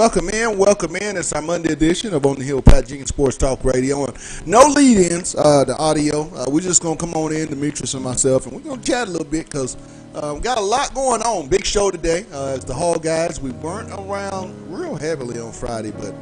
Welcome in. It's our Monday edition of On the Hill, Pat Jenkins Sports Talk Radio. And no lead-ins, the audio. We're just going to come on in, Demetrius and myself, and we're going to chat a little bit because we got a lot going on. Big show today. As the Hall guys, we weren't around real heavily on Friday, but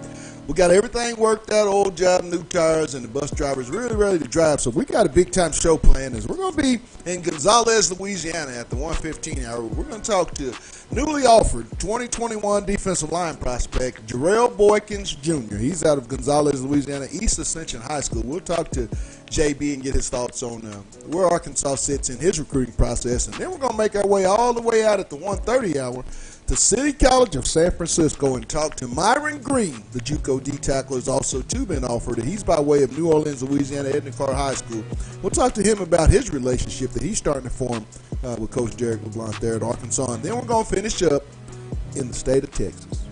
we got everything worked out, old job, new tires, and the bus drivers really ready to drive. So we got a big-time show planned. As we're going to be in Gonzales, Louisiana at the 1:15 hour. We're going to talk to newly offered 2021 defensive line prospect Jarrell Boykins Jr. He's out of Gonzales, Louisiana, East Ascension High School. We'll talk to JB and get his thoughts on where Arkansas sits in his recruiting process. And then we're going to make our way all the way out at the 1:30 hour to City College of San Francisco and talk to Myron Green. The JUCO D-tackle has also too been offered. He's by way of New Orleans, Louisiana, Edna Carr High School. We'll talk to him about his relationship that he's starting to form with Coach Derek LeBlanc there at Arkansas. And then we're going to finish up in the state of Texas.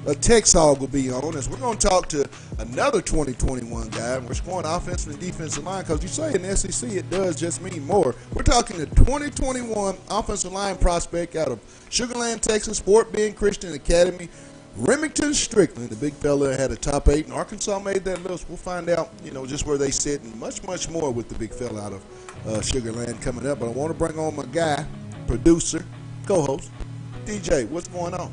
A Tex Hog will be on as we're going to talk to another 2021 guy. And we're going offensive and defensive line because you say in the SEC it does just mean more. We're talking the 2021 offensive line prospect out of Sugar Land, Texas, Fort Bend Christian Academy, Remington Strickland. The big fella had a top 8, and Arkansas made that list. We'll find out, just where they sit and much more with the big fella out of Sugar Land coming up. But I want to bring on my guy, producer, co-host, DJ. What's going on?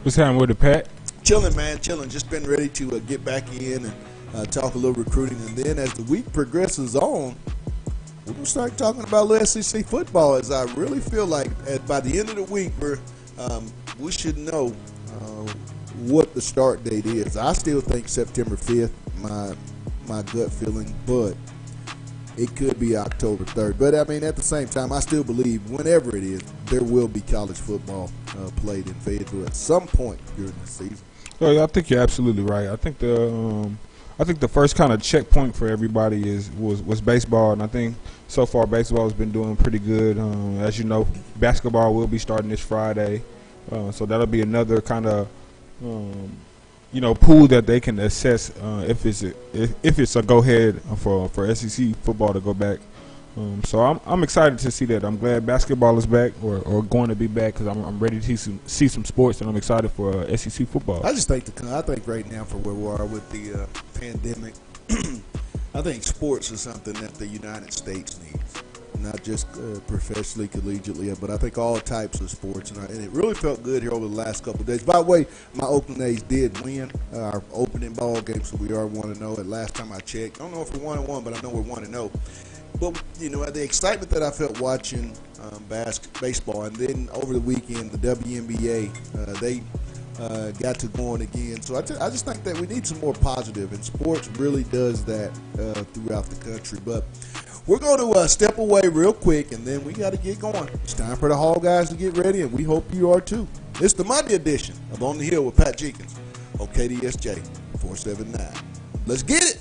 What's happening with it, Pat? Chilling, man, chilling. Just been ready to get back in and talk a little recruiting. And then as the week progresses on, we're going to start talking about little SEC football, as I really feel like by the end of the week we should know what the start date is. I still think September 5th, my gut feeling, but it could be October 3rd. But, I mean, at the same time, I still believe whenever it is, there will be college football played in Fayetteville at some point during the season. Well, I think you're absolutely right. I think the first kind of checkpoint for everybody was baseball, and I think so far baseball has been doing pretty good. As you know, basketball will be starting this Friday, so that'll be another kind of pool that they can assess if it's a go ahead for SEC football to go back. So I'm excited to see that. I'm glad basketball is back or going to be back because I'm ready to see some sports, and I'm excited for SEC football. I think right now for where we are with the pandemic, I think sports is something that the United States needs, not just professionally, collegiately, but I think all types of sports. And it really felt good here over the last couple of days. By the way, my Oakland A's did win our opening ball game, so we are 1-0. At last time I checked, I don't know if we're 1-1, but I know we're 1-0. But, the excitement that I felt watching baseball, and then over the weekend, the WNBA, they got to going again. So I just think that we need some more positive, and sports really does that throughout the country. But we're going to step away real quick, and then we got to get going. It's time for the Hall guys to get ready, and we hope you are too. It's the Monday edition of On the Hill with Pat Jenkins on KDSJ 479. Let's get it.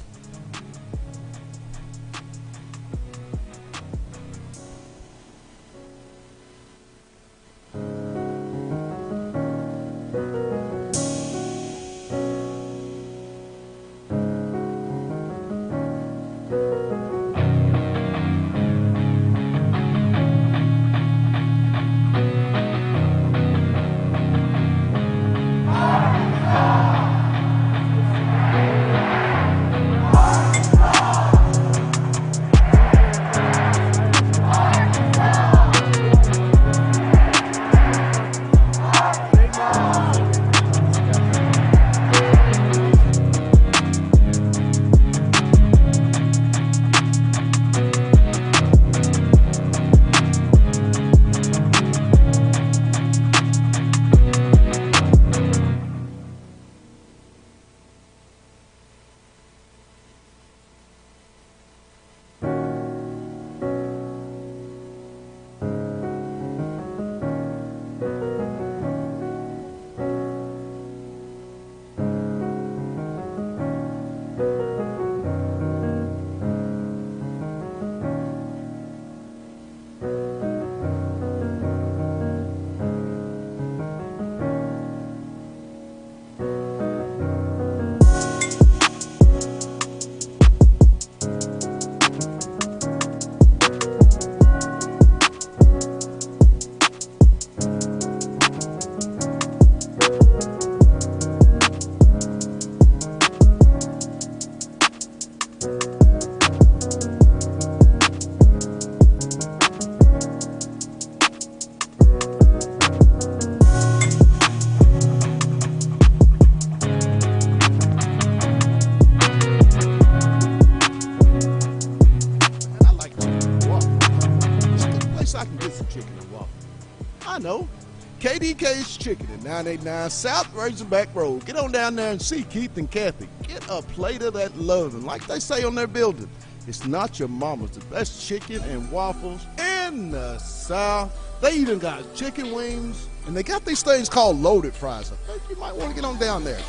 Chicken at 989 South Razorback Road. Get on down there and see Keith and Kathy. Get a plate of that love. And like they say on their building, it's not your mama's. The best chicken and waffles in the South. They even got chicken wings. And they got these things called loaded fries. I think you might want to get on down there.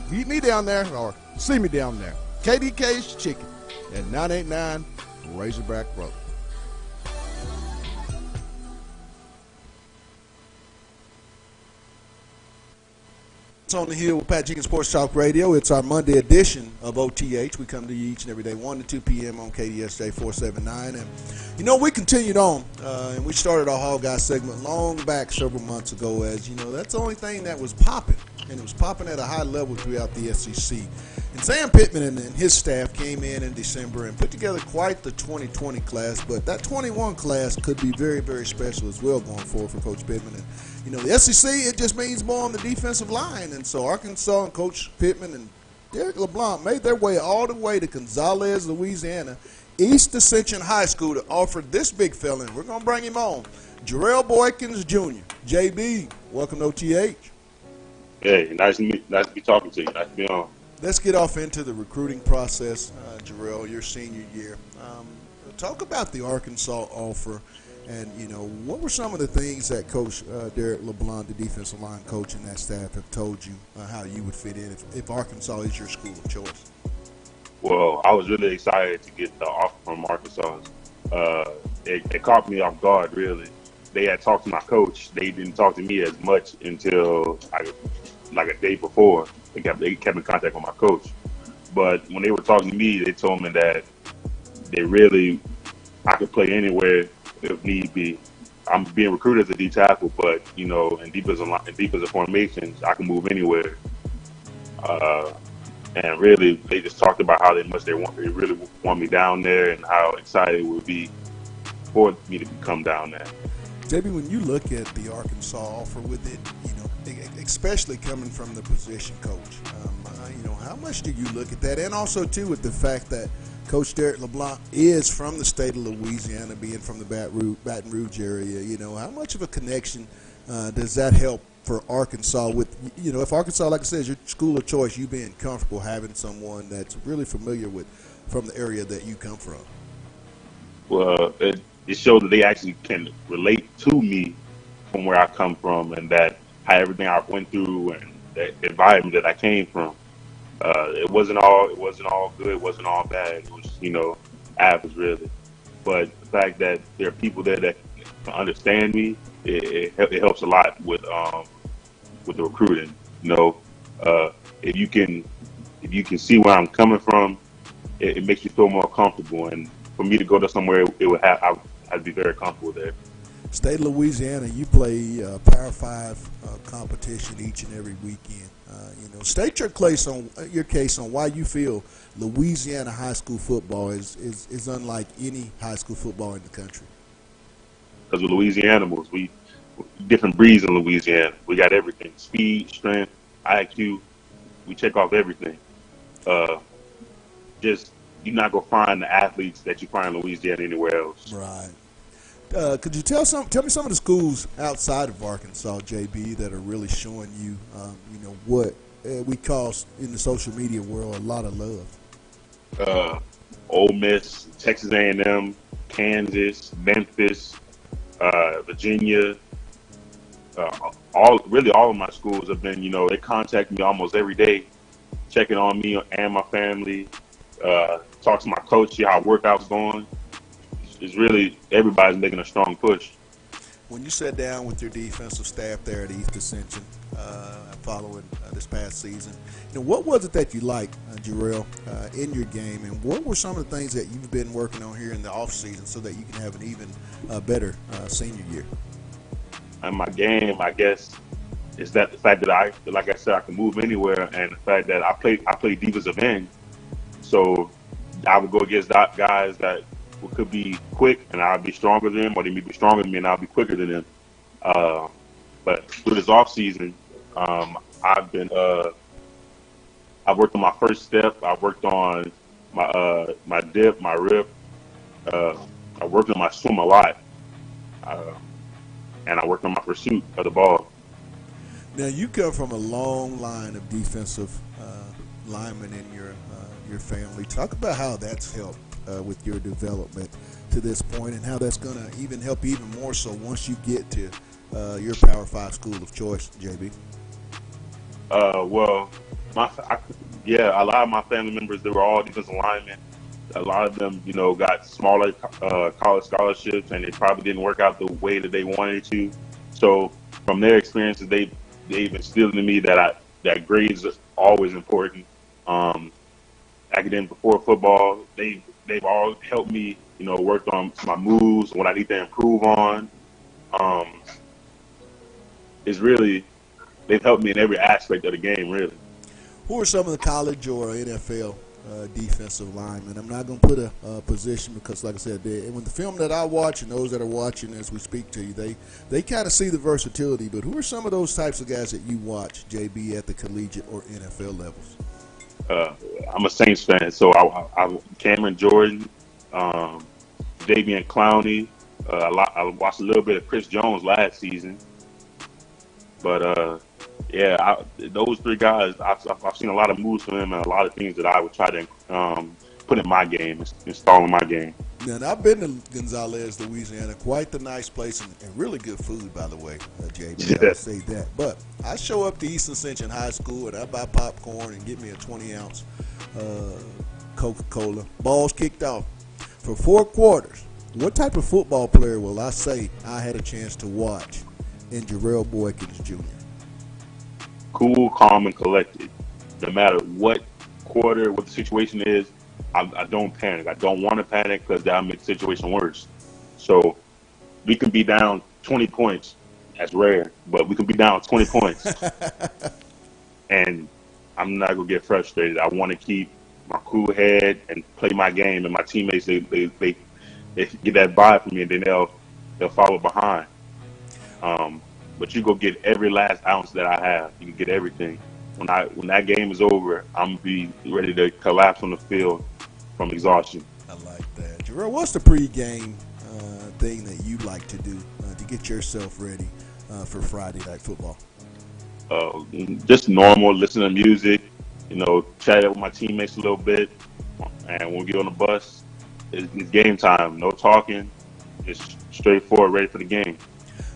Meet me down there or see me down there. KDK's Chicken at 989 Razorback Road. It's on the Hill with Pat Jenkins Sports Talk Radio. It's our Monday edition of OTH. We come to you each and every day, 1 to 2 p.m. on KDSJ 479. And, we continued on, and we started our Hall Guy segment long back several months ago as, that's the only thing that was popping, and it was popping at a high level throughout the SEC. And Sam Pittman and his staff came in December and put together quite the 2020 class, but that 21 class could be very, very special as well going forward for Coach Pittman. And, the SEC, it just means more on the defensive line. And so Arkansas and Coach Pittman and Derek LeBlanc made their way all the way to Gonzales, Louisiana, East Ascension High School to offer this big fella. And we're going to bring him on, Jarrell Boykins Jr. JB, welcome to OTH. Hey, nice to be talking to you. Nice to be on. Let's get off into the recruiting process, Jarrell, your senior year. Talk about the Arkansas offer. And, what were some of the things that Coach Derek LeBlanc, the defensive line coach, and that staff have told you how you would fit in if Arkansas is your school of choice? Well, I was really excited to get the offer from Arkansas. It caught me off guard, really. They had talked to my coach. They didn't talk to me as much until like a day before. They kept in contact with my coach. But when they were talking to me, they told me that I could play anywhere if need be. I'm being recruited as a D tackle, but in defensive formations, I can move anywhere. And really, they just talked about how they really want me down there, and how excited it would be for me to come down there. JB, when you look at the Arkansas offer with it, especially coming from the position coach, how much do you look at that? And also, too, with the fact that Coach Derek LeBlanc is from the state of Louisiana, being from the Baton Rouge area. How much of a connection does that help for Arkansas with, if Arkansas, like I said, is your school of choice, you being comfortable having someone that's really familiar with from the area that you come from? Well, it showed that they actually can relate to me from where I come from, and that how everything I went through and the environment that I came from. It wasn't all good. It wasn't all bad. It was, average, really. But the fact that there are people there that can understand me, it helps a lot with the recruiting. If you can see where I'm coming from, it makes you feel more comfortable. And for me to go to somewhere, I'd be very comfortable there. State of Louisiana, you play Power 5 competition each and every weekend. State your case on why you feel Louisiana high school football is unlike any high school football in the country. Because we're Louisianans, we different breeds in Louisiana. We got everything: speed, strength, IQ. We check off everything. Just you're not gonna find the athletes that you find in Louisiana anywhere else. Right. Could you tell me some of the schools outside of Arkansas, JB, that are really showing you, what we call in the social media world a lot of love? Ole Miss, Texas A&M, Kansas, Memphis, Virginia. All of my schools have been, they contact me almost every day, checking on me and my family. Talk to my coach, see how workout's going. It's really everybody's making a strong push. When you sat down with your defensive staff there at East Ascension following this past season, what was it that you liked, Jarrell, in your game, and what were some of the things that you've been working on here in the off season so that you can have an even better senior year? And my game, I guess, is that the fact that I can move anywhere, and the fact that I play defensive end, so I would go against guys that could be quick, and I'll be stronger than them, or they may be stronger than me, and I'll be quicker than them. But through this off season, I've worked on my first step. I worked on my dip, my rip. I worked on my swim a lot, and I worked on my pursuit of the ball. Now you come from a long line of defensive linemen in your family. Talk about how that's helped with your development to this point, and how that's going to even help you even more so once you get to your Power 5 school of choice, JB. Well, a lot of my family members, they were all defensive linemen. A lot of them, got smaller college scholarships, and it probably didn't work out the way that they wanted it to. So from their experiences, they've instilled in me that grades are always important. Academic before football, they've all helped me, work on my moves, what I need to improve on. It's really they've helped me in every aspect of the game, really. Who are some of the college or NFL defensive linemen? I'm not going to put a position because, like I said, when the film that I watch and those that are watching as we speak to you, they kind of see the versatility. But who are some of those types of guys that you watch, JB, at the collegiate or NFL levels? I'm a Saints fan, so I Cameron Jordan, Davian Clowney. I watched a little bit of Chris Jones last season, but those three guys, I've seen a lot of moves from them and a lot of things that I would try to put in my game, install in my game. Now, I've been to Gonzales, Louisiana. Quite the nice place and really good food, by the way, JB. I'll say that. But I show up to East Ascension High School and I buy popcorn and get me a 20-ounce Coca-Cola. Balls kicked off. For 4 quarters, what type of football player will I say I had a chance to watch in Jarrell Boykins Jr.? Cool, calm, and collected. No matter what quarter, what the situation is, I don't panic. I don't want to panic because that'll make the situation worse. So we can be down 20 points. That's rare, but we can be down 20 points. And I'm not going to get frustrated. I want to keep my cool head and play my game. And my teammates, they get that vibe from me, and then they'll follow behind. But you go get every last ounce that I have. You can get everything. When that game is over, I'm gonna be ready to collapse on the field from exhaustion. I like that. Jarrell, what's the pregame thing that you like to do to get yourself ready for Friday Night Football? Just normal, listen to music, chat with my teammates a little bit. And when we get on the bus, it's game time. No talking, just straightforward, ready for the game.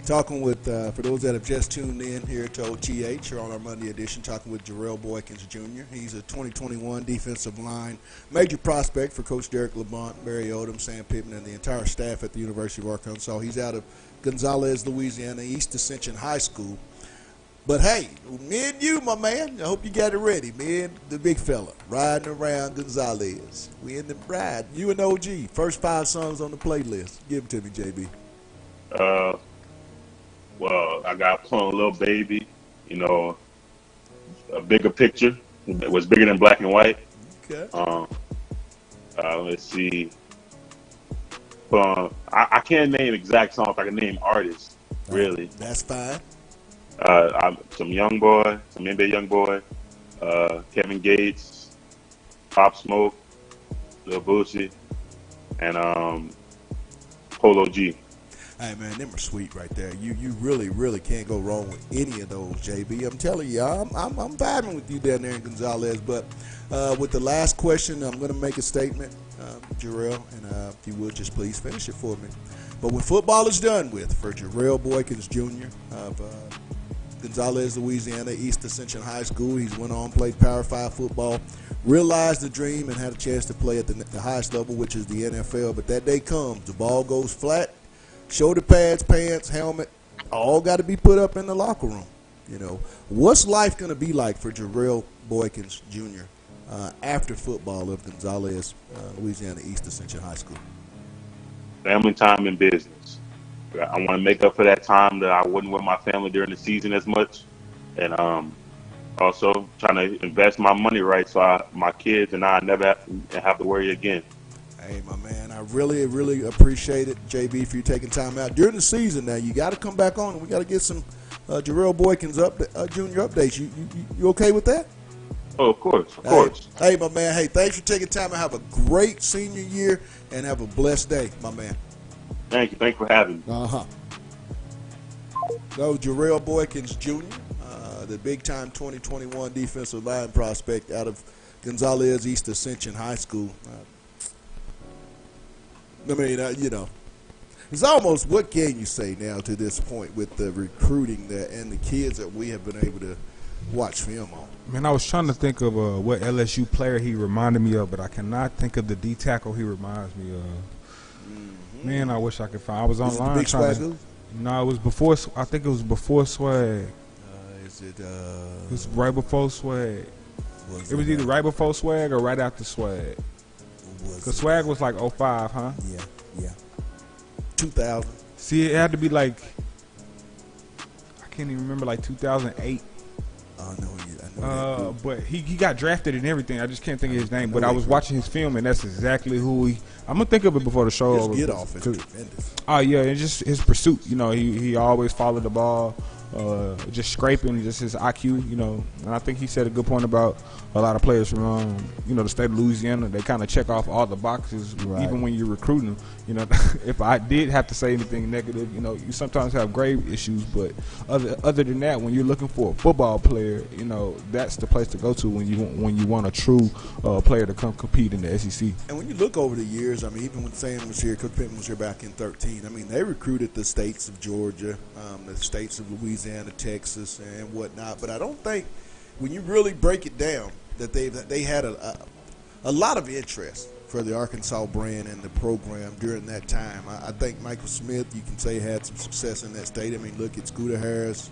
Talking with, for those that have just tuned in here to OTH or on our Monday edition, talking with Jarrell Boykins Jr. He's a 2021 defensive line major prospect for Coach Derek LeBont, Barry Odom, Sam Pittman, and the entire staff at the University of Arkansas. He's out of Gonzales, Louisiana, East Ascension High School. But, hey, me and you, my man, I hope you got it ready. Me and the big fella riding around Gonzales. We in the ride. You and OG, first 5 songs on the playlist. Give them to me, JB. Well, I got Plum Little Baby, a bigger picture. It was bigger than black and white. Okay. Let's see. I can't name exact songs. I can name artists, really. That's fine. Some NBA Young Boy, Kevin Gates, Pop Smoke, Lil Boosie, and Polo G. Hey, man, them are sweet right there. You really, really can't go wrong with any of those, JB. I'm telling you, I'm vibing with you down there in Gonzales. But with the last question, I'm going to make a statement, Jarrell, and if you would just please finish it for me. But when football is done with, for Jarrell Boykins Jr. of Gonzales, Louisiana, East Ascension High School, he's went on, played Power 5 football, realized the dream, and had a chance to play at the highest level, which is the NFL. But that day comes, the ball goes flat. Shoulder pads, pants, helmet, all got to be put up in the locker room. What's life going to be like for Jarrell Boykins Jr. After football of Gonzales, Louisiana, East Ascension High School? Family time and business. I want to make up for that time that I wasn't with my family during the season as much, and also trying to invest my money right so my kids and I never have to worry again. Hey, my man, I really, really appreciate it, JB, for you taking time out during the season. Now you got to come back on, and we got to get some Jarrell Boykins Jr. updates. You okay with that? Oh, of course. Hey, my man. Hey, thanks for taking time out. Have a great senior year and have a blessed day, my man. Thank you. Thanks for having me. That was Jarrell Boykins Jr., the big-time 2021 defensive line prospect out of Gonzales East Ascension High School. It's almost, what can you say now to this point with the recruiting and the kids that we have been able to watch film on? Man, I was trying to think of what LSU player he reminded me of, but I cannot think of the D tackle he reminds me of. Mm-hmm. Man, I wish I could find. I was online big trying Swag? to. No, it was before. I think it was before Swag. It was right before Swag. It was either right before Swag or right after Swag. Because Swag was like 05, huh? Yeah. 2000. See, it had to be like, I can't even remember, like 2008. I know. But he got drafted and everything. I just can't think of his name. But I was watching his film, and that's exactly who he. I'm gonna think of it before the show. His get off is tremendous. Oh yeah, and just his pursuit. He always followed the ball. Just scraping, just his IQ, and I think he said a good point about a lot of players from, the state of Louisiana. They kind of check off all the boxes, right, even when you're recruiting them. If I did have to say anything negative, you sometimes have grave issues, but other than that, when you're looking for a football player, that's the place to go to when you want a true player to come compete in the SEC. And when you look over the years, even when Sam was here, Coach Pittman was here back in 2013. They recruited the states of Georgia, the states of Louisiana, Texas, and whatnot. But I don't think, when you really break it down, that they had a lot of interest for the Arkansas brand and the program during that time. I think Michael Smith, you can say, had some success in that state. Look at Scooter Harris,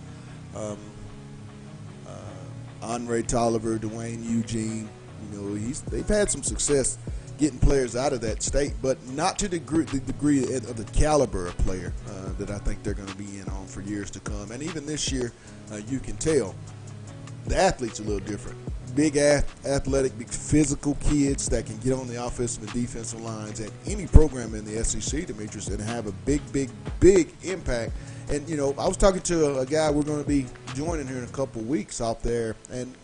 Andre Tolliver, Dwayne Eugene. They've had some success getting players out of that state, but not to the degree of the caliber of player that I think they're going to be in on for years to come. And even this year, you can tell the athletes are a little different. Big athletic, big physical kids that can get on the offensive and defensive lines at any program in the SEC, Demetrius, and have a big impact. And, I was talking to a guy we're going to be joining here in a couple of weeks out there, and,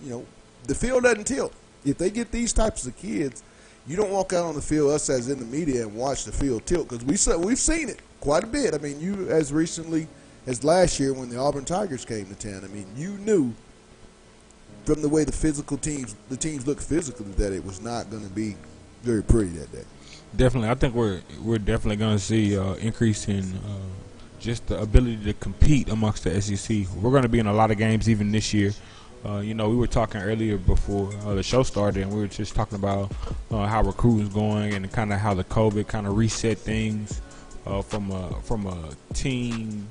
the field doesn't tilt. If they get these types of kids, you don't walk out on the field, us as in the media, and watch the field tilt, because we've seen it quite a bit. You as recently as last year when the Auburn Tigers came to town, you knew from the way the teams looked physically, that it was not going to be very pretty that day. Definitely, I think we're definitely going to see increase in just the ability to compete amongst the SEC. We're going to be in a lot of games even this year. We were talking earlier before the show started, and we were just talking about how recruiting's going and kind of how the COVID kind of reset things from a team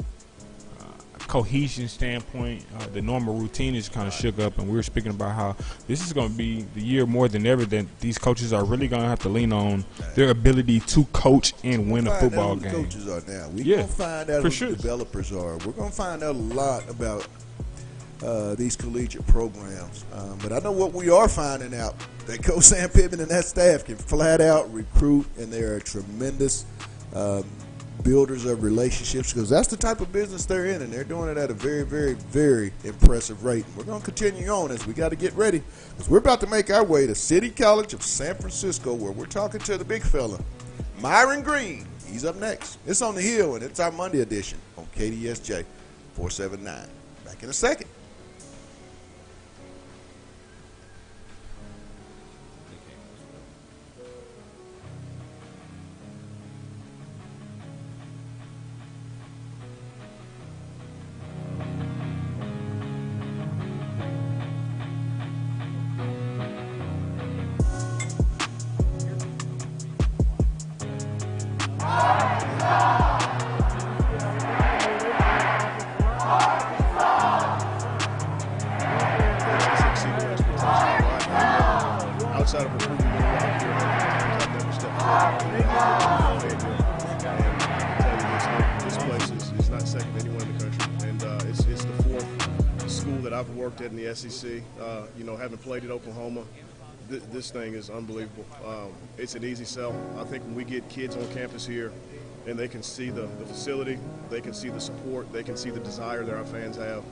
cohesion standpoint. The normal routine is kind of shook up, and we were speaking about how this is going to be the year more than ever that these coaches are really going to have to lean on their ability to coach and win a football game. Coaches are now. We're going to find out who the developers are. We're going to find out a lot about these collegiate programs. But I know what we are finding out, that Coach Sam Pittman and that staff can flat out recruit, and they are tremendous builders of relationships, because that's the type of business they're in, and they're doing it at a very, very, very impressive rate. And we're going to continue on as we got to get ready, because we're about to make our way to City College of San Francisco, where we're talking to the big fella, Myron Green. He's up next. It's on the Hill, and it's our Monday edition on KDSJ 479. Back in a second. Outside of recruiting, I've never stepped foot. And I can tell you this place is not second to anyone in the country. And it's the fourth school that I've worked at in the SEC. Having played at Oklahoma, this thing is unbelievable. It's an easy sell. I think when we get kids on campus here and they can see the facility, they can see the support, they can see the desire that our fans have,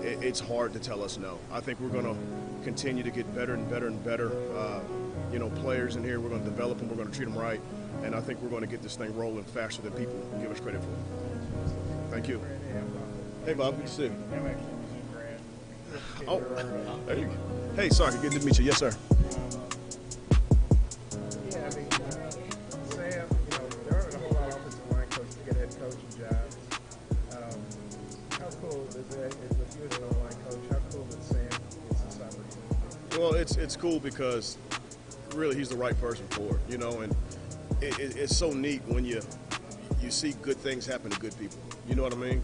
it's hard to tell us no. I think we're going to continue to get better and better and better. Players in here, we're going to develop them, we're going to treat them right, and I think we're going to get this thing rolling faster than people give us credit for. Thank you. Hey, Bob, good to see you. Oh, there you go. Hey, sorry, good to meet you. Yes, sir. Yeah, I mean, Sam, there aren't a whole lot of offensive line coaches to get head coaching jobs. How cool is it with you as an O-line coach? How cool that Sam gets this opportunity? Well, it's cool because really he's the right person for it, and it's so neat when you see good things happen to good people. You know what I mean?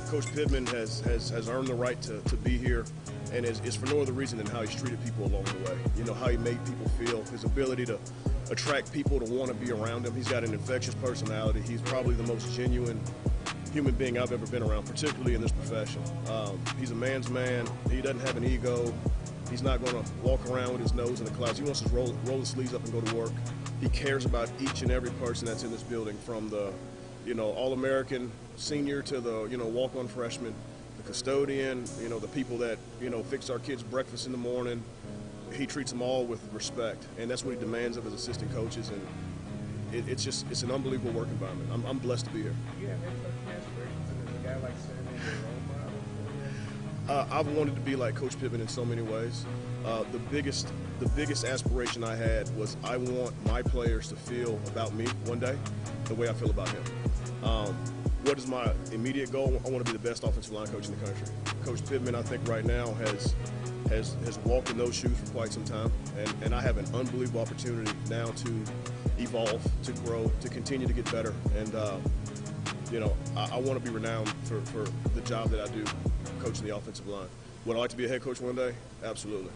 Coach Pittman has earned the right to be here, and it's for no other reason than how he's treated people along the way. How he made people feel, his ability to attract people to want to be around him. He's got an infectious personality. He's probably the most genuine human being I've ever been around, particularly in this profession. He's a man's man. He doesn't have an ego. He's not going to walk around with his nose in the clouds. He wants to roll his sleeves up and go to work. He cares about each and every person that's in this building, from the All-American senior to the walk-on freshman, the custodian, the people that fix our kids breakfast in the morning. He treats them all with respect, and that's what he demands of his assistant coaches. And it's an unbelievable work environment. I'm blessed to be here. Do you have head coaching aspirations, and is a guy like Sam a role model for you? I've wanted to be like Coach Pittman in so many ways. The biggest aspiration I had was I want my players to feel about me one day the way I feel about him. What is my immediate goal? I want to be the best offensive line coach in the country. Coach Pittman, I think right now has walked in those shoes for quite some time, and I have an unbelievable opportunity now to evolve, to grow, to continue to get better. And I want to be renowned for the job that I do, coaching the offensive line. Would I like to be a head coach one day? Absolutely.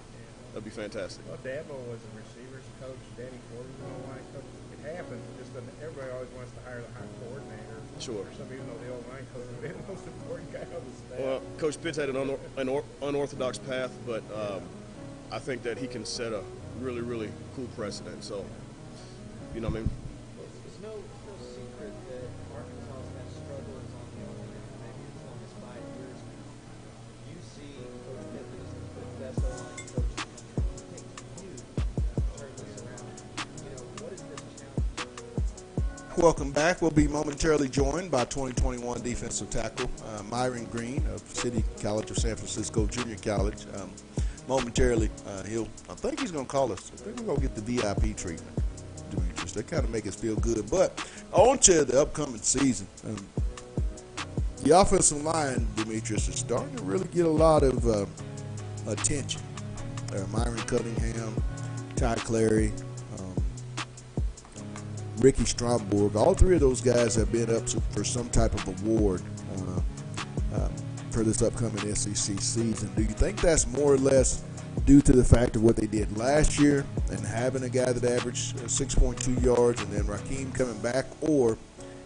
That'd be fantastic. Well, Dabo was a receivers coach. Danny Ford was an O-line coach. It happens. Just that everybody always wants to hire the high coordinator. Sure. Or some, even though the O-line coach is the most important guy on the staff. Well, Coach Pitts had an unorthodox path, but I think that he can set a really, really cool precedent. So, you know what I mean? It's no secret that Arkansas has had struggles on the offense, maybe as long as 5 years now. You see Coach Pittman as the best O-line coach in the country. It takes you to turn this around. What is this challenge? Welcome back. We'll be momentarily joined by 2021 defensive tackle Myron Green of City College of San Francisco Junior College. Momentarily, I think he's going to call us. I think we're going to get the VIP treatment. Demetrius. That kind of make us feel good. But on to the upcoming season. The offensive line, Demetrius, is starting to really get a lot of attention. Myron Cunningham, Ty Clary, Ricky Stromberg, all three of those guys have been up for some type of award for this upcoming SEC season. Do you think that's more or less due to the fact of what they did last year and having a guy that averaged 6.2 yards and then Raheem coming back, or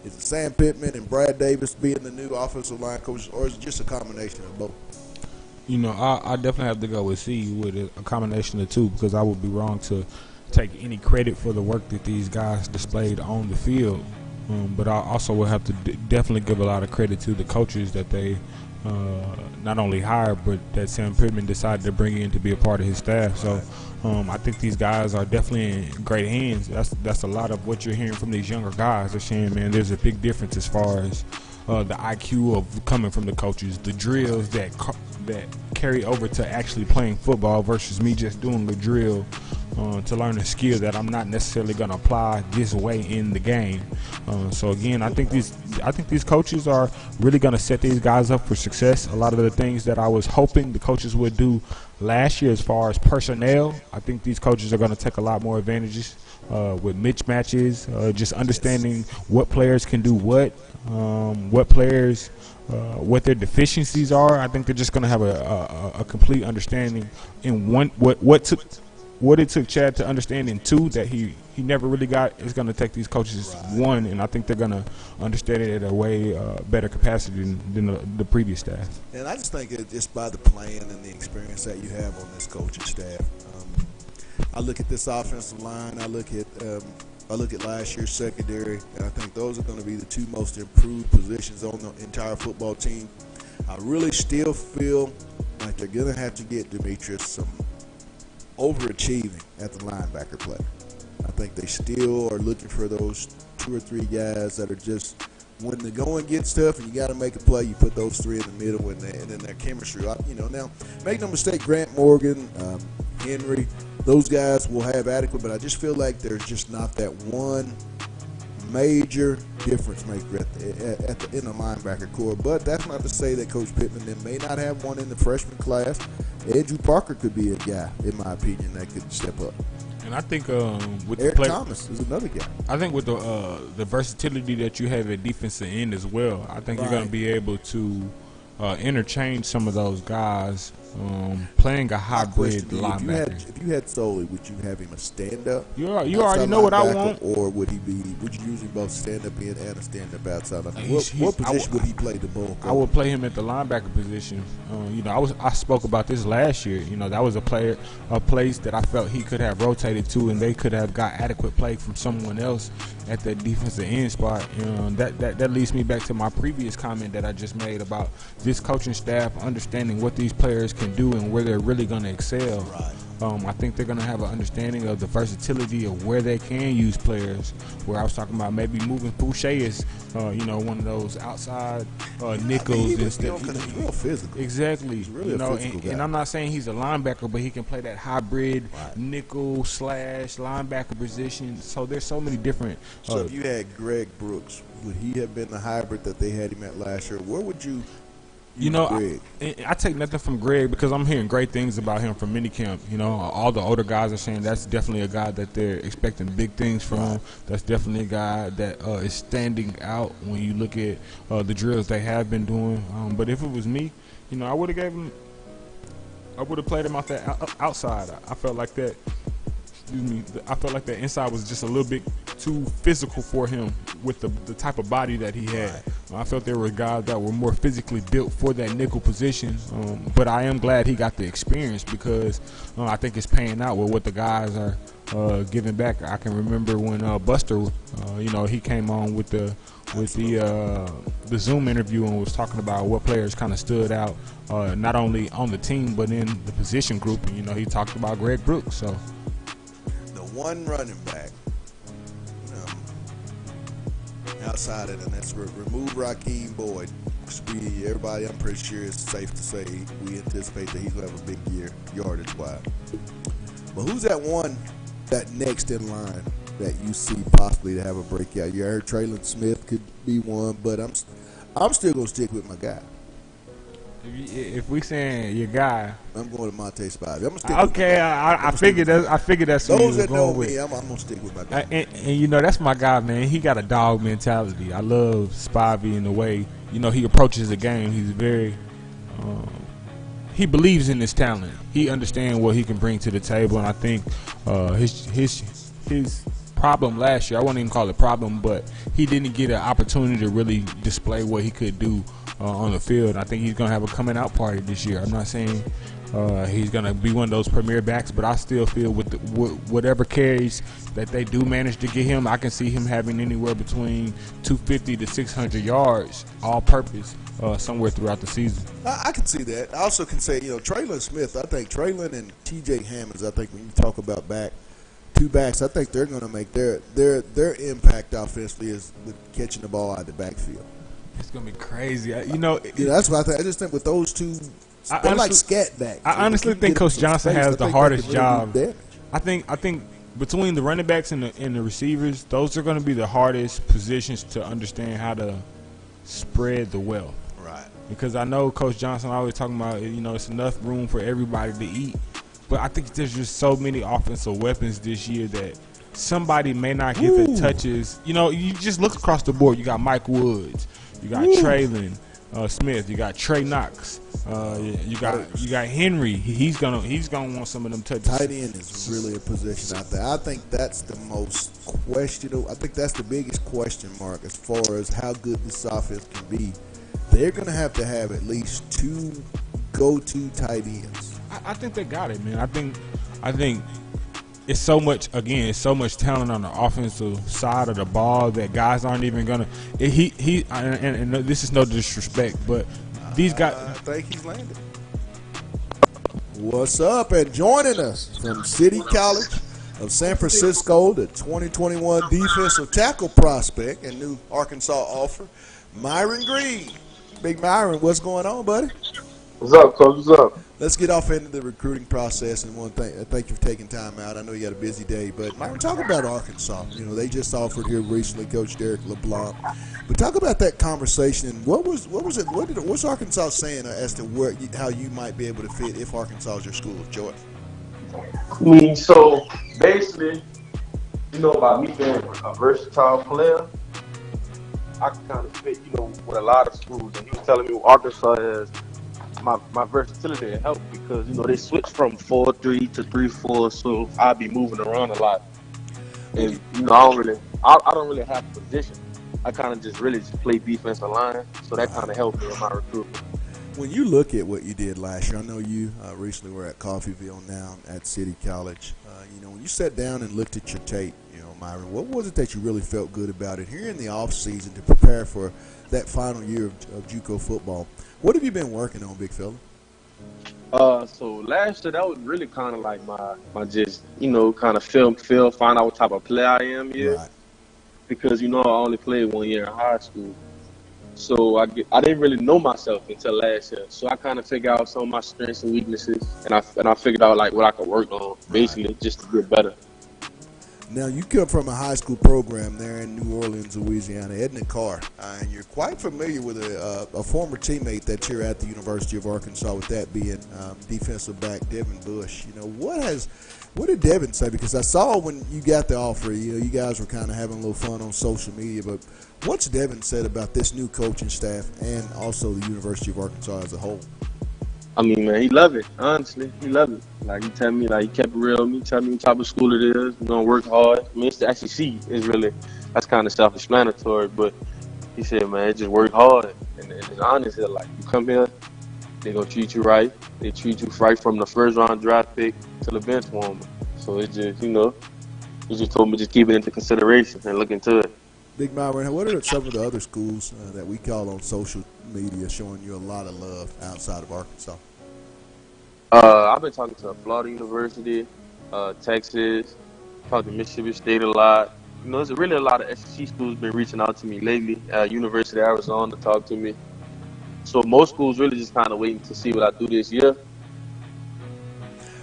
is it Sam Pittman and Brad Davis being the new offensive line coaches, or is it just a combination of both? I definitely have to go with C with a combination of two, because I would be wrong to take any credit for the work that these guys displayed on the field. But I also will have to definitely give a lot of credit to the coaches that they not only hired, but that Sam Pittman decided to bring in to be a part of his staff. So I think these guys are definitely in great hands. That's a lot of what you're hearing from these younger guys. They're saying, man, there's a big difference as far as the IQ of coming from the coaches, the drills that carry over to actually playing football versus me just doing the drill to learn a skill that I'm not necessarily going to apply this way in the game. So again, I think these coaches are really going to set these guys up for success. A lot of the things that I was hoping the coaches would do last year as far as personnel, I think these coaches are going to take a lot more advantages with mismatches, just understanding what players can do what players what their deficiencies are. I think they're just going to have a complete understanding in one what it took Chad to understand in two that he never really got is going to take these coaches one, and I think they're going to understand it at a way better capacity than the previous staff. And I just think it's by the plan and the experience that you have on this coaching staff. I look at this offensive line. I look at last year's secondary, and I think those are going to be the two most improved positions on the entire football team. I really still feel like they're going to have to get Demetrius some overachieving at the linebacker play. I think they still are looking for those two or three guys that are just when the going gets tough and you got to make a play, you put those three in the middle, and then their chemistry. Now make no mistake, Grant Morgan, Henry, those guys will have adequate, but I just feel like there's just not that one major difference maker in the linebacker core. But that's not to say that Coach Pittman then may not have one in the freshman class. Andrew Parker could be a guy, in my opinion, that could step up. And I think with Eric the Thomas is another guy. I think with the versatility that you have at defensive end as well, I think you're going to be able to interchange some of those guys playing a hybrid linebacker. If you had Soley, would you have him a stand-up? You already know what I want. Or would you use him both stand-up in and a stand-up outside? What position would he play the bulk of? I would play him at the linebacker position. I spoke about this last year. That was a place that I felt he could have rotated to, and they could have got adequate play from someone else at that defensive end spot. That leads me back to my previous comment that I just made about this coaching staff understanding what these players can do and where they're really going to excel. I think they're going to have an understanding of the versatility of where they can use players. Where I was talking about maybe moving Fouché as, one of those outside nickels. He's real physical. Exactly. He's really a physical guy. And I'm not saying he's a linebacker, but he can play that hybrid nickel / linebacker position. So there's so many different. So if you had Greg Brooks, would he have been the hybrid that they had him at last year? Where would you? I take nothing from Greg because I'm hearing great things about him from minicamp. All the older guys are saying that's definitely a guy that they're expecting big things from. That's definitely a guy that is standing out when you look at the drills they have been doing. But if it was me, I would have played him out that outside. I felt like that. I felt like that inside was just a little bit too physical for him with the type of body that he had. I felt there were guys that were more physically built for that nickel position. But I am glad he got the experience because I think it's paying out with what the guys are giving back. I can remember when Buster, he came on with the Zoom interview and was talking about what players kind of stood out, not only on the team but in the position group. And he talked about Greg Brooks. So. One running back outside of it, and that's remove Rakeem Boyd. Everybody, I'm pretty sure it's safe to say we anticipate that he's going to have a big year yardage-wise. But who's that next in line that you see possibly to have a breakout? You heard Traylon Smith could be one, but I'm still going to stick with my guy. If we saying your guy, I'm going to Monte Spivey. I figured that's who those you that was know going with. me. I'm gonna stick with my guy. And that's my guy, man. He got a dog mentality. I love Spivey in the way he approaches the game. He's very he believes in his talent. He understands what he can bring to the table, and I think his problem last year, I won't even call it problem, but he didn't get an opportunity to really display what he could do on the field. I think he's going to have a coming out party this year. I'm not saying he's going to be one of those premier backs, but I still feel with whatever carries that they do manage to get him, I can see him having anywhere between 250 to 600 yards all purpose somewhere throughout the season. I can see that. I also can say, Traylon Smith, I think Traylon and TJ Hammonds, I think when you talk about two backs, I think they're going to make their impact offensively is with catching the ball out of the backfield. It's gonna be crazy, that's what I think. I just think with those two, they're like scat backs. I honestly think Coach Johnson has the hardest job. I think between the running backs and the receivers, those are going to be the hardest positions to understand how to spread the wealth. Right. Because I know Coach Johnson always talking about it's enough room for everybody to eat, but I think there's just so many offensive weapons this year that somebody may not get the touches. You just look across the board. You got Mike Woods. You got Traylon Smith. You got Trey Knox. You got Henry. He's gonna want some of them touches. Tight end is really a position out there. I think that's the most questionable. I think that's the biggest question mark as far as how good this offense can be. They're gonna have to have at least two go-to tight ends. I think they got it, man. I think. It's so much talent on the offensive side of the ball that guys aren't even gonna. And this is no disrespect, but these guys. I think he's landed. What's up? And joining us from City College of San Francisco, the 2021 defensive tackle prospect and new Arkansas offer, Myron Green. Big Myron, what's going on, buddy? What's up, Coach? What's up? Let's get off into the recruiting process, and thank you for taking time out. I know you got a busy day, but Myron, talk about Arkansas. You know, they just offered here recently, Coach Derek LeBlanc. But talk about that conversation. And what's Arkansas saying as to how you might be able to fit if Arkansas is your school of choice? I mean, so basically, you know, about me being a versatile player, I can kind of fit, you know, with a lot of schools. And he was telling me Arkansas has my versatility helped because, you know, they switched from 4-3 to 3-4, so I'll be moving around a lot. And, you know, I don't really have a position. I kind of just play defensive line, so that kind of helped me in my recruitment. When you look at what you did last year, I know you recently were at Coffeyville, now at City College. You know, when you sat down and looked at your tape, you know, Myron, what was it that you really felt good about it here in the off season to prepare for that final year of JUCO football? What have you been working on, big fella? So last year, that was really kind of like my just, you know, kind of find out what type of player I am here. Right. Because, you know, I only played 1 year in high school. So I didn't really know myself until last year. So I kind of figured out some of my strengths and weaknesses, and I figured out like what I could work on, basically, just to get better. Now, you come from a high school program there in New Orleans, Louisiana, Edna Carr, and you're quite familiar with a former teammate that's here at the University of Arkansas, with that being defensive back Devin Bush. You know, what did Devin say? Because I saw when you got the offer, you know, you guys were kind of having a little fun on social media, but what's Devin said about this new coaching staff and also the University of Arkansas as a whole? I mean, man, he loved it. Honestly, he loved it. Like, he tell me, like, he kept it real with me, tell me what type of school it is. We're going to work hard. I mean, it's the SEC. It's really, that's kind of self-explanatory. But he said, man, just work hard. And it's honest. Like, you come here, they're going to treat you right. They treat you right from the first-round draft pick to the bench warmer. So it's just, you know, he just told me just keep it into consideration and look into it. Big Myron, what are some of the other schools that we call on social media showing you a lot of love outside of Arkansas? I've been talking to Florida University, Texas, talked to Mississippi State a lot. You know, there's really a lot of SEC schools been reaching out to me lately. University of Arizona to talk to me. So most schools really just kind of waiting to see what I do this year.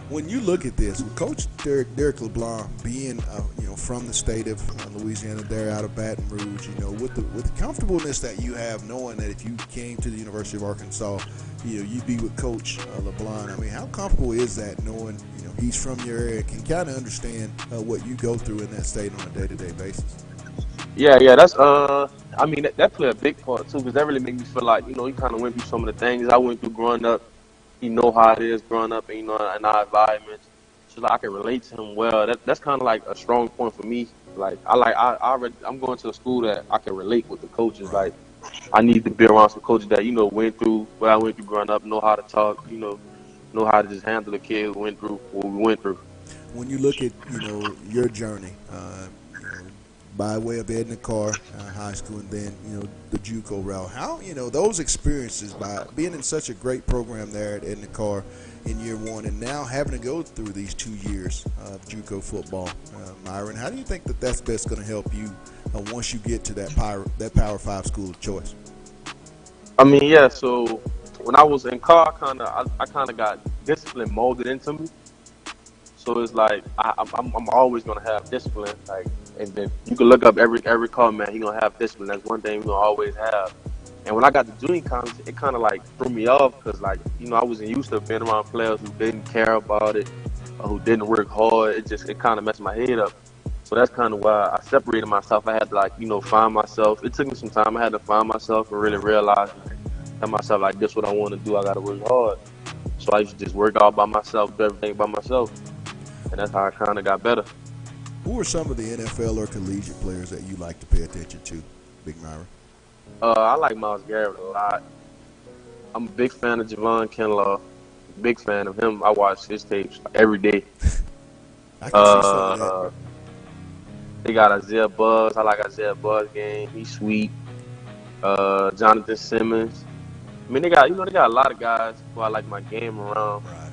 When you look at this, with Coach Derek LeBlanc being, you know, from the state of Louisiana, there out of Baton Rouge, you know, with the comfortableness that you have, knowing that if you came to the University of Arkansas, you know, you'd be with Coach LeBlanc. I mean, how comfortable is that, knowing, you know, he's from your area, can kind of understand what you go through in that state on a day-to-day basis? Yeah, that's I mean, that played a big part too, because that really made me feel like, you know, he kind of went through some of the things I went through growing up. He know how it is growing up, you know, in our environment. So like, I can relate to him well. That's kind of like a strong point for me. Like I'm going to a school that I can relate with the coaches. Like, I need to be around some coaches that, you know, went through what I went through growing up, know how to talk, you know how to just handle the kids who went through what we went through. When you look at, you know, your journey, you know, by way of Edna Carr High School, and then, you know, the JUCO route, how, you know, those experiences by being in such a great program there at Edna Carr in year one, and now having to go through these 2 years of JUCO football, Myron, how do you think that that's best going to help you once you get to that Power 5 school of choice? I mean, yeah. So when I was in Carr, I kind of got discipline molded into me. So it's like I'm always gonna have discipline. Like, and then you can look up every call, man. He gonna have discipline. That's one thing we gonna always have. And when I got to junior college, it kind of like threw me off because, like, you know, I wasn't used to being around players who didn't care about it or who didn't work hard. It kind of messed my head up. So that's kind of why I separated myself. I had to, like, you know, find myself. It took me some time. I had to find myself and really realize, tell myself, like, this is what I want to do. I got to work hard. So I used to just work all by myself, do everything by myself. And that's how I kind of got better. Who are some of the NFL or collegiate players that you like to pay attention to, Big Myron? I like Myles Garrett a lot. I'm a big fan of Javon Kinlaw. Big fan of him. I watch his tapes every day. I can see some of that. They got Isaiah Buzz. I like Isaiah Buzz game. He's sweet. Jonathan Simmons. I mean, they got a lot of guys who I like my game around. Right.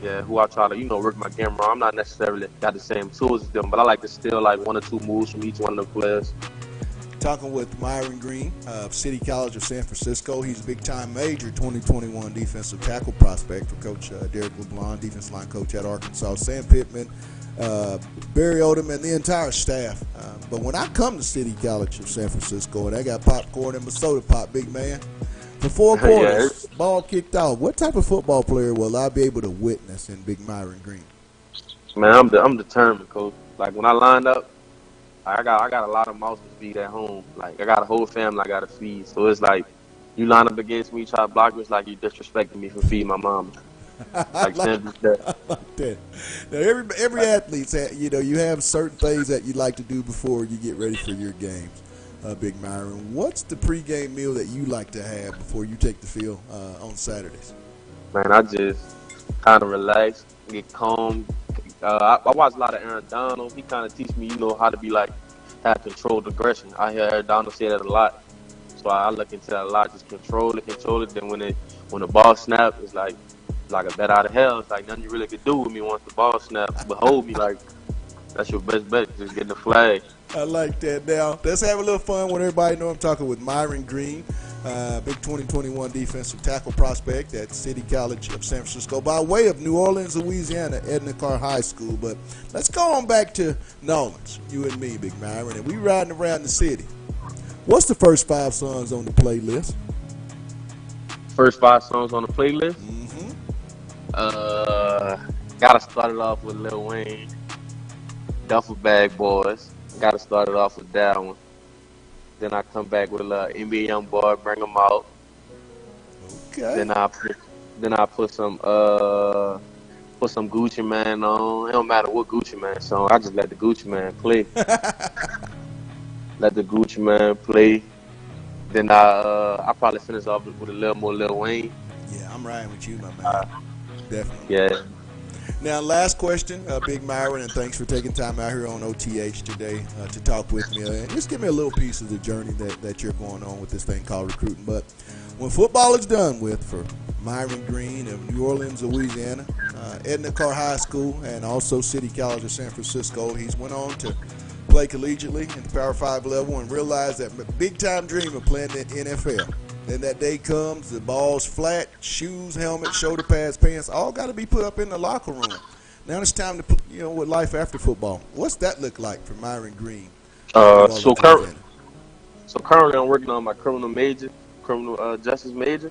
who I try to, work my game around. I'm not necessarily got the same tools as them, but I like to steal like 1 or 2 moves from each one of the players. Talking with Myron Green of City College of San Francisco. He's a big-time major 2021 defensive tackle prospect for Coach Derek LeBlanc, defense line coach at Arkansas. Sam Pittman, Barry Odom, and the entire staff. But when I come to City College of San Francisco and I got popcorn and my soda pop, big man, for 4 quarters, ball kicked off, what type of football player will I be able to witness in Big Myron Green? Man, I'm determined, coach. Like when I lined up, I got a lot of mouths to feed at home. Like I got a whole family I got to feed. So it's like you line up against me, try to block me. It's like you disrespecting me for feeding my mom. I like that. Now every athlete's you have certain things that you like to do before you get ready for your games. Big Myron, what's the pregame meal that you like to have before you take the field on Saturdays? Man, I just kind of relax, get calm. I watch a lot of Aaron Donald. He kind of teach me, how to be like, have controlled aggression. I hear Aaron Donald say that a lot. So I look into that a lot, just control it. Then when the ball snaps, it's like a bet out of hell. It's like nothing you really could do with me once the ball snaps. But hold me like, that's your best bet, just getting the flag. I like that. Now, let's have a little fun with everybody. Know I'm talking with Myron Green, big 2021 defensive tackle prospect at City College of San Francisco by way of New Orleans, Louisiana, Edna Carr High School. But let's go on back to Nolans, you and me, Big Myron, and we riding around the city. What's the first 5 songs on the playlist? First 5 songs on the playlist? Mm-hmm. Gotta start it off with Lil Wayne, Duffel Bag Boys. Gotta start it off with that one. Then I come back with a NBA Youngboy, Bring 'Em Out. Okay. Then I put some Gucci Mane on. It don't matter what Gucci Mane song. I just let the Gucci Mane play. Let the Gucci Mane play. Then I probably finish off with a little more Lil Wayne. Yeah, I'm riding with you, my man. Definitely. Yeah. Now, last question, Big Myron, and thanks for taking time out here on OTH today to talk with me. And just give me a little piece of the journey that you're going on with this thing called recruiting. But when football is done with for Myron Green of New Orleans, Louisiana, Edna Carr High School, and also City College of San Francisco, he's went on to play collegiately at the Power 5 level and realized that big-time dream of playing in the NFL. Then that day comes, the ball's flat, shoes, helmet, shoulder pads, pants, all got to be put up in the locker room. Now it's time to put, with life after football. What's that look like for Myron Green? So currently I'm working on my criminal justice major.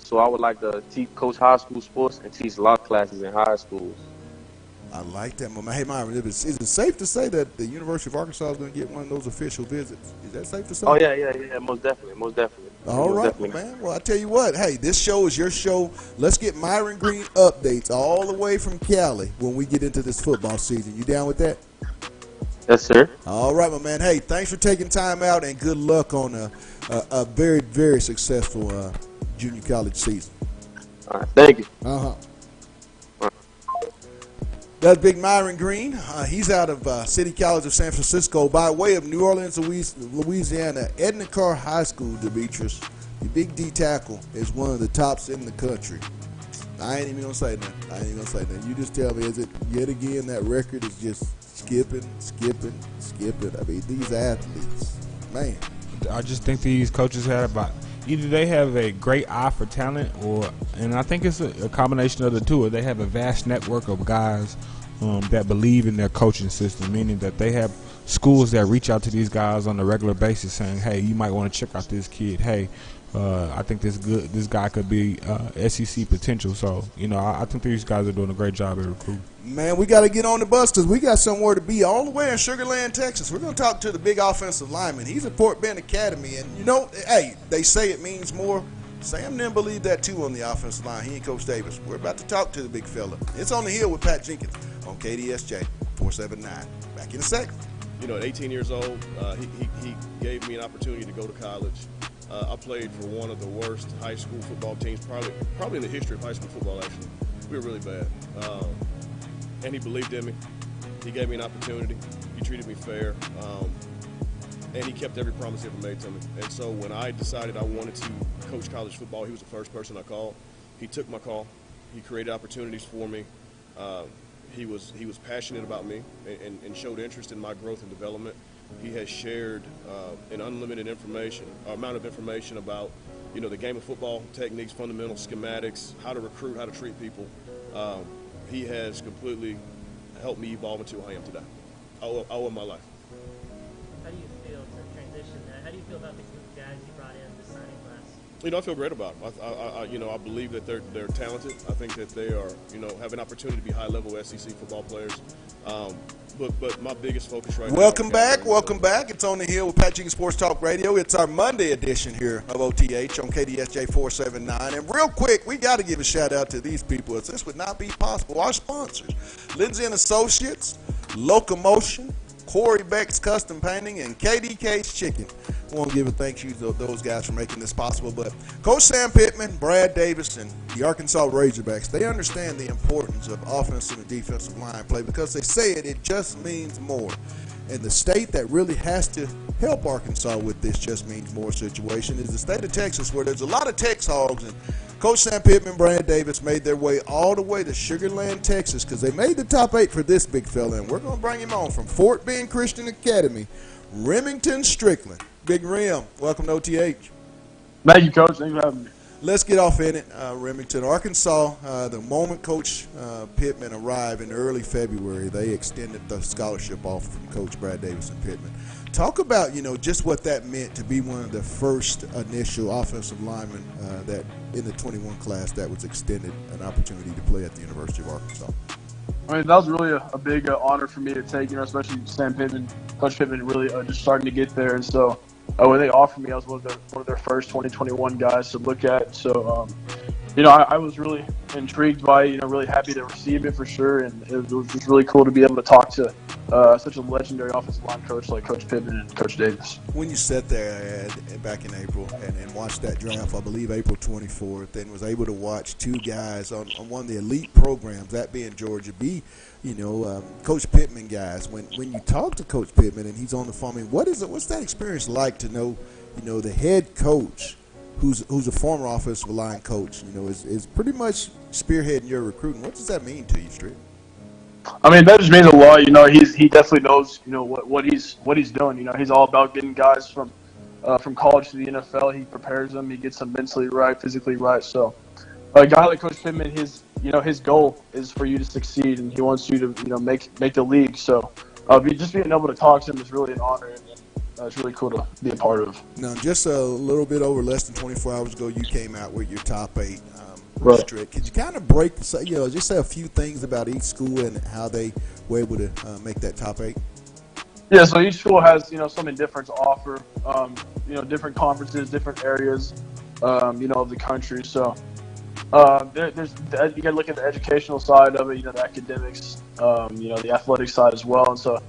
So I would like to coach high school sports and teach law classes in high schools. I like that, man. Hey, Myron, is it safe to say that the University of Arkansas is going to get one of those official visits? Is that safe to say? Oh, yeah, most definitely. All right, man. Well, I tell you what. Hey, this show is your show. Let's get Myron Green updates all the way from Cali when we get into this football season. You down with that? Yes, sir. All right, my man. Hey, thanks for taking time out, and good luck on a very, very successful junior college season. All right, thank you. Uh-huh. That's Big Myron Green. He's out of City College of San Francisco by way of New Orleans, Louisiana. Edna Carr High School, Demetrius. The Big D tackle is one of the tops in the country. I ain't even going to say nothing. You just tell me, is it yet again that record is just skipping? I mean, these athletes, man. I just think these coaches either they have a great eye for talent, and I think it's a combination of the two, or they have a vast network of guys that believe in their coaching system, meaning that they have schools that reach out to these guys on a regular basis saying, hey, you might want to check out this kid. Hey, I think this guy could be SEC potential. So, I think these guys are doing a great job at recruiting. Man, we got to get on the bus because we got somewhere to be all the way in Sugar Land, Texas. We're going to talk to the big offensive lineman. He's at Fort Bend Academy. And, hey, they say it means more. Sam didn't believe that, too, on the offensive line. He and Coach Davis. We're about to talk to the big fella. It's on the Hill with Pat Jenkins on KDSJ 479. Back in a second. At 18 years old, he gave me an opportunity to go to college. I played for one of the worst high school football teams, probably in the history of high school football, actually. We were really bad. And he believed in me. He gave me an opportunity. He treated me fair. And he kept every promise he ever made to me. And so when I decided I wanted to coach college football, he was the first person I called. He took my call. He created opportunities for me. He was passionate about me and showed interest in my growth and development. He has shared an unlimited amount of information about the game of football, techniques, fundamentals, schematics, how to recruit, how to treat people. He has completely helped me evolve into who I am today. I owe him my life. How do you feel to transition that? How do you feel about the group of guys you brought in this signing class? I feel great about them. I believe that they're talented. I think that they are, have an opportunity to be high-level SEC football players. But my biggest focus right now. Welcome back. It's On the Hill with Pat Jenkins Sports Talk Radio. It's our Monday edition here of OTH on KDSJ 479. And real quick, we got to give a shout out to these people. As this would not be possible. Our sponsors, Lindsay and Associates, Locomotion, Corey Beck's Custom Painting, and KDK's Chicken. I want to give a thank you to those guys for making this possible. But Coach Sam Pittman, Brad Davis, and the Arkansas Razorbacks, they understand the importance of offensive and defensive line play because they say it just means more. And the state that really has to help Arkansas with this just means more situation is the state of Texas, where there's a lot of Tex Hogs. And Coach Sam Pittman, Brad Davis made their way all the way to Sugar Land, Texas, because they made the top 8 for this big fella. And we're going to bring him on from Fort Bend Christian Academy, Remington Strickland. Big Rim, welcome to OTH. Thank you, Coach. Thanks for having me. Let's get off in it. Remington, Arkansas, the moment Coach Pittman arrived in early February, they extended the scholarship offer from Coach Brad Davis and Pittman. Talk about, just what that meant to be one of the first initial offensive linemen that in the 21 class that was extended an opportunity to play at the University of Arkansas. I mean, that was really a big honor for me to take, especially Sam Pittman, Coach Pittman really just starting to get there. And so when they offered me, I was one of their first 2021 guys to look at. So, I was really intrigued by it, really happy to receive it for sure. And it was just really cool to be able to talk to such a legendary offensive line coach like Coach Pittman and Coach Davis. When you sat there back in April and watched that draft, I believe April 24th, and was able to watch two guys on one of the elite programs, that being Georgia B, Coach Pittman guys, when you talk to Coach Pittman and he's on the phone, I mean, what's that experience like to know, the head coach who's a former offensive line coach, is pretty much spearheading your recruiting? What does that mean to you, Strick? I mean, that just means a lot. He definitely knows, what he's doing. He's all about getting guys from college to the NFL. He prepares them. He gets them mentally right, physically right. So, a guy like Coach Pittman, his goal is for you to succeed, and he wants you to, make the league. So, just being able to talk to him is really an honor, and it's really cool to be a part of. Now, just a little bit over less than 24 hours ago, you came out with your top 8. Right. Strick. Could you kind of just say a few things about each school and how they were able to make that top 8? Yeah, so each school has, something different to offer, different conferences, different areas, of the country. So there's you got to look at the educational side of it, the academics, the athletic side as well. And so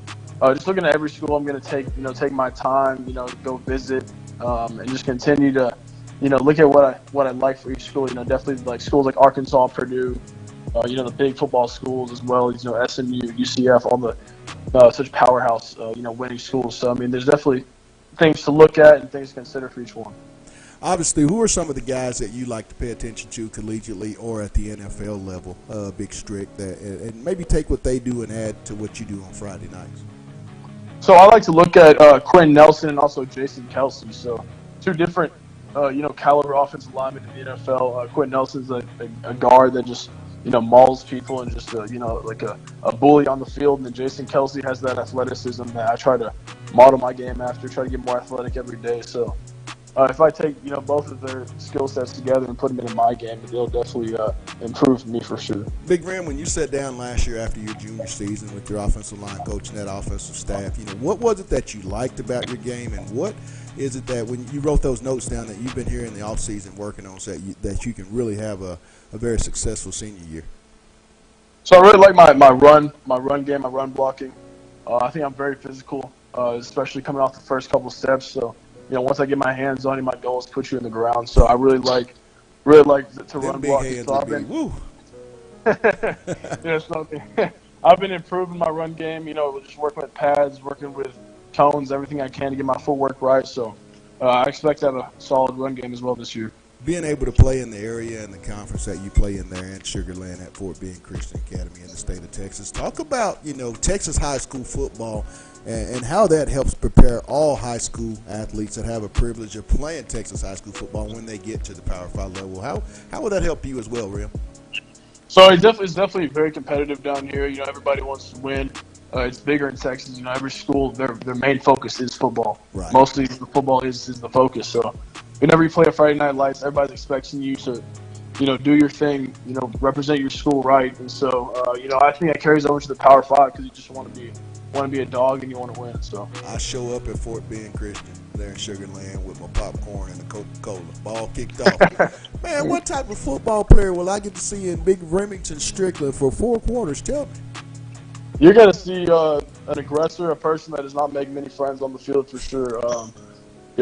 just looking at every school, I'm going to take my time, go visit, and just continue to, look at what I like for each school. Definitely like schools like Arkansas, Purdue, the big football schools as well. SMU, UCF, all the such powerhouse, winning schools. So I mean, there's definitely things to look at and things to consider for each one. Obviously, who are some of the guys that you like to pay attention to collegiately or at the NFL level, Big Strick, and maybe take what they do and add to what you do on Friday nights? So I like to look at Quentin Nelson and also Jason Kelsey. So two different, caliber offensive linemen in the NFL. Quentin Nelson's a guard that just, mauls people and just, like a bully on the field. And then Jason Kelsey has that athleticism that I try to model my game after, try to get more athletic every day. So if I take, both of their skill sets together and put them into my game, they'll definitely improve me for sure. Big Ram, when you sat down last year after your junior season with your offensive line coach and that offensive staff, what was it that you liked about your game, and what is it that when you wrote those notes down that you've been here in the offseason working on that you can really have a very successful senior year? So I really like my run game, my run blocking. I think I'm very physical, especially coming off the first couple steps. So, once I get my hands on you, my goal is to put you in the ground. So I really like to run block. Woo. Yeah, so I've been improving my run game. Just working with pads, working with tones, everything I can to get my footwork right. So I expect to have a solid run game as well this year. being able to play in the area and the conference that you play in there in Sugar Land at Fort Bend Christian Academy in the state of Texas. Talk about, Texas high school football and how that helps prepare all high school athletes that have a privilege of playing Texas high school football when they get to the Power 5 level. How will that help you as well, Rim? So it's definitely very competitive down here. Everybody wants to win. It's bigger in Texas. Every school, their main focus is football. Right. Mostly the football is the focus. So whenever you play a Friday Night Lights, everybody's expecting you to, do your thing, represent your school right. And so, I think that carries over to the Power 5 because you just want to be a dog and you want to win. So I show up at Fort Bend Christian there in Sugar Land with my popcorn and a Coca-Cola. Ball kicked off. Man, what type of football player will I get to see in Big Remington Strickland for 4 quarters? Tell me. You're going to see an aggressor, a person that does not make many friends on the field for sure.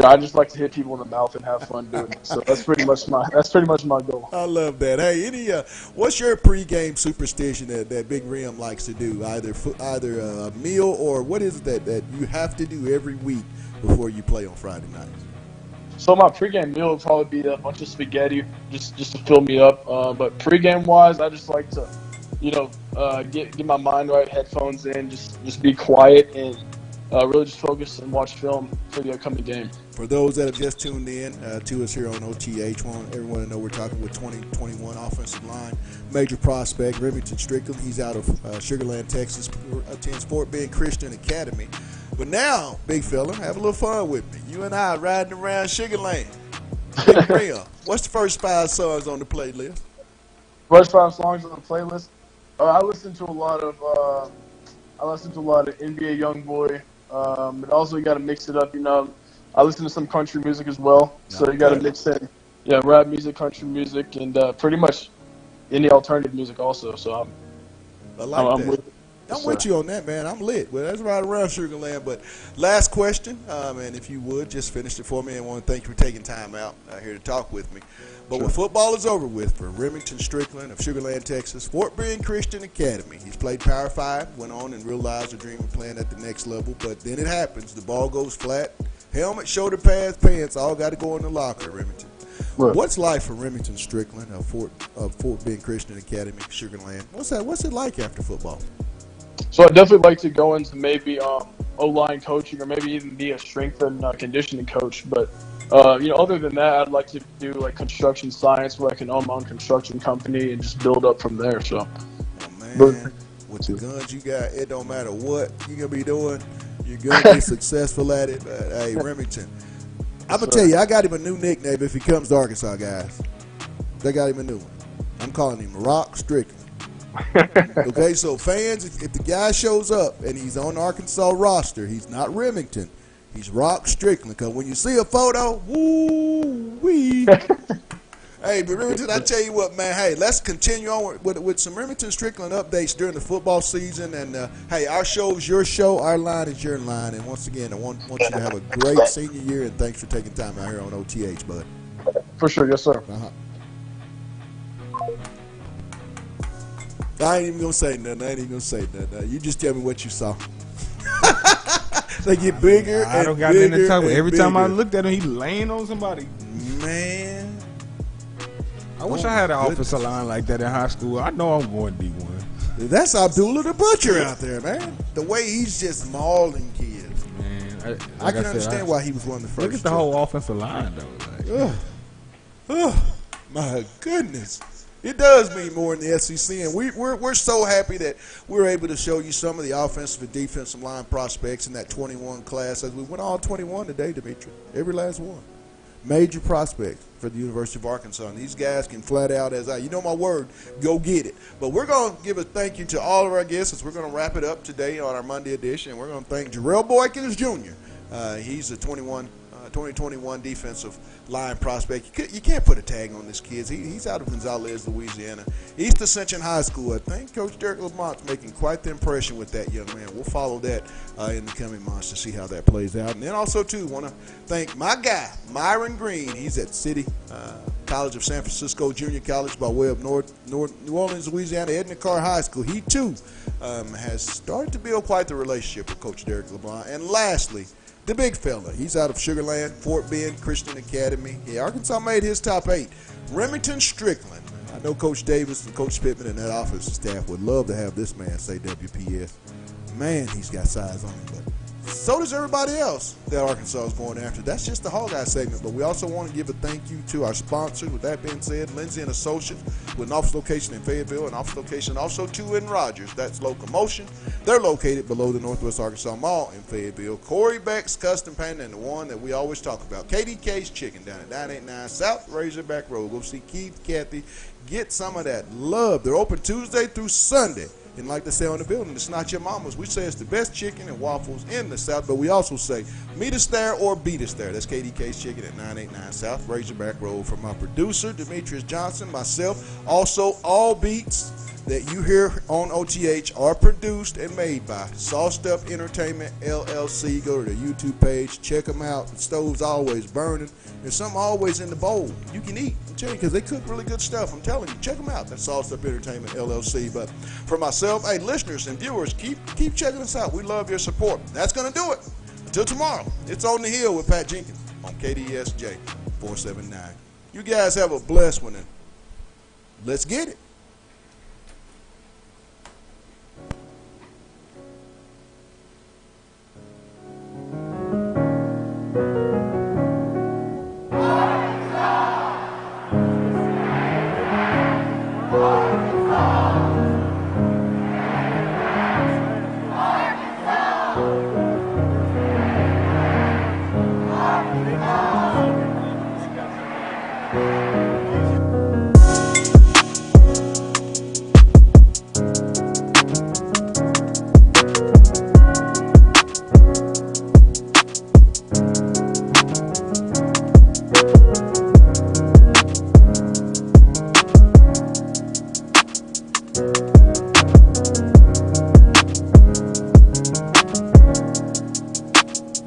I just like to hit people in the mouth and have fun doing it. So that's pretty much my goal. I love that. Hey, what's your pregame superstition that Big Rim likes to do? Either a meal or what is it that you have to do every week before you play on Friday nights? So my pregame meal would probably be a bunch of spaghetti just to fill me up. But pregame wise, I just like to, get my mind right, headphones in, just be quiet and really just focus and watch film for the upcoming game. For those that have just tuned in to us here on OTH, want everyone to know we're talking with 2021 offensive line major prospect Remington Strickland. He's out of Sugar Land, Texas, attends Fort Bend Christian Academy. But now, big fella, have a little fun with me. You and I riding around Sugar Land. Big Rim, what's the first 5 songs on the playlist? First 5 songs on the playlist. I listen to a lot of NBA YoungBoy. But also you got to mix it up. I listen to some country music as well. So you got to mix in, rap music, country music, and pretty much any alternative music also. So I'm with you on that, man. I'm lit. Well, that's right around Sugar Land. But last question, and if you would, just finish it for me. I want to thank you for taking time out here to talk with me. But when football is over with for Remington Strickland of Sugar Land, Texas, Fort Bend Christian Academy. He's played Power 5, went on and realized the dream of playing at the next level. But then it happens. The ball goes flat. Helmet, shoulder pads, pants, all got to go in the locker, Remington. Right. What's life for Remington Strickland of Fort Bend Christian Academy, Sugar Land? What's it like after football? So I'd definitely like to go into maybe O-line coaching or maybe even be a strength and conditioning coach. But, other than that, I'd like to do like construction science where I can own my own construction company and just build up from there. So, man, with the guns you got, it don't matter what you're going to be doing. You're going to be successful at it. But, hey, Remington, I'm going to tell you, I got him a new nickname if he comes to Arkansas, guys. They got him a new one. I'm calling him Rock Strickland. Okay, so fans, if the guy shows up and he's on the Arkansas roster, he's not Remington. He's Rock Strickland. Because when you see a photo, woo-wee. Hey, but Remington, I tell you what, man. Hey, let's continue on with some Remington Strickland updates during the football season. And, hey, our show is your show. Our line is your line. And once again, I want you to have a great senior year. And thanks for taking time out here on OTH, bud. For sure. Yes, sir. I ain't even going to say nothing. You just tell me what you saw. They get bigger I don't and got bigger nothing to talk about. Every time I bigger. looked at him, he laying on somebody. Man. I wish I had an offensive line like that in high school. I know I'm going D1. That's Abdullah the Butcher out there, man. The way he's just mauling kids. Man, I can understand why he was one of the first. Look at the whole offensive line, though. Like, my goodness. It does mean more in the SEC, and we're so happy that we're able to show you some of the offensive and defensive line prospects in that 21 class. As we went all 21 today, Dimitri, every last one. Major prospects for the University of Arkansas. And these guys can flat out, you know my word, go get it. But we're going to give a thank you to all of our guests as we're going to wrap it up today on our Monday edition. We're going to thank Jarrell Boykins Jr. He's a 2021 defensive line prospect. You can't put a tag on this kid. He's out of Gonzales, Louisiana. East Ascension High School. I think Coach Derek Lamont's making quite the impression with that young man. We'll follow that in the coming months to see how that plays out. And then also, too, want to thank my guy, Myron Green. He's at City College of San Francisco Junior College by way of New Orleans, Louisiana, Edna Carr High School. He, too, has started to build quite the relationship with Coach Derek Lamont. And lastly, The big fella. He's out of Sugar Land, Fort Bend Christian Academy. Yeah, Arkansas made his top 8. Remington Strickland. I know Coach Davis and Coach Pittman and that offensive staff would love to have this man say WPS. Man, he's got size on him, but so does everybody else that Arkansas is going after. That's just the Hawkeye segment, but we also want to give a thank you to our sponsors. With that being said, Lindsay and Associates with an office location in Fayetteville and office location also too in Rogers. That's Locomotion. They're located below the Northwest Arkansas Mall in Fayetteville. Corey Beck's Custom Painting, and the one that we always talk about, KDK's Chicken down at 989 South Razorback Road. Go see Keith, Kathy. Get some of that love. They're open Tuesday through Sunday. And like they say on the building, it's not your mama's. We say it's the best chicken and waffles in the South, but we also say meet us there or beat us there. That's KDK's Chicken at 989 South Razorback Road. From our producer, Demetrius Johnson, myself, also all beats that you hear on OTH are produced and made by Sauced Up Entertainment, LLC. Go to the YouTube page. Check them out. The stove's always burning. There's something always in the bowl you can eat. I'm telling you, because they cook really good stuff. I'm telling you, check them out. That's Sauced Up Entertainment, LLC. But for myself, hey, listeners and viewers, keep checking us out. We love your support. That's going to do it. Until tomorrow, it's On the Hill with Pat Jenkins on KDSJ 479. You guys have a blessed one, and let's get it.